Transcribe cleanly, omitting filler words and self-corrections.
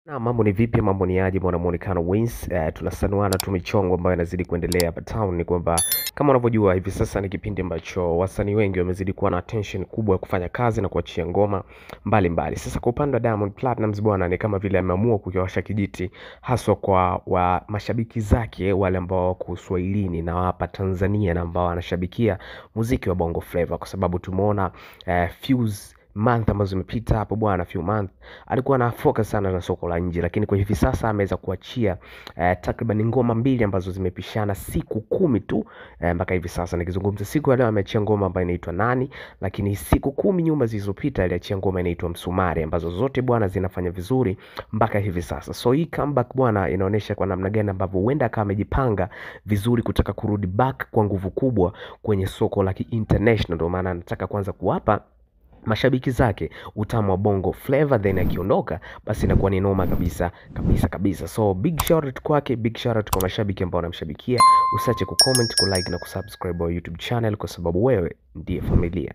Na mambo ni vipi, mambo ni aje bwana Muonekano Wins. Tunasanuana tu michongo ambayo inazidi kuendelea hapa town. Ni kwamba kama unavyojua hivi sasa ni kipindi ambacho wasanii wengi wamezidi kuwa na attention kubwa ya kufanya kazi na kuachia ngoma mbalimbali. Sasa kwa upande wa Diamond Platnumz bwana, ni kama vile ameamua kukiwasha kijiti haswa kwa mashabiki zake wale ambao wako Uswahilini na hapa Tanzania na ambao wanashabikia muziki wa Bongo Flava, kwa sababu tumeona Fuse month ambazo zimepita hapo bwana, few month alikuwa na focus sana na soko la nje, lakini kwa hivi sasa ameweza kuachia takriban ngoma mbili ambazo zimepishana siku 10 tu mpaka hivi sasa. Nikizungumza siku ya leo ameachia ngoma ambayo inaitwa Nani, lakini siku 10 nyuma zilizopita aliachia ngoma inaitwa Msumari, ambazo zote bwana zinafanya vizuri mpaka hivi sasa. So hii comeback bwana inaonyesha kwa namna gani ambavyo huenda kama amejipanga vizuri kutaka kurudi back kwa nguvu kubwa kwenye soko la international. Ndio maana anataka kwanza kuwapa mashabiki zake utamu wa Bongo Flava, then akiondoka basi inakuwa ni noma kabisa kabisa kabisa. So big shout out kwake, big shout out kwa mashabiki ambao wanamshabikia. Usiache kucomment, kulike na kusubscribe our YouTube channel, kwa sababu wewe ndiye familia.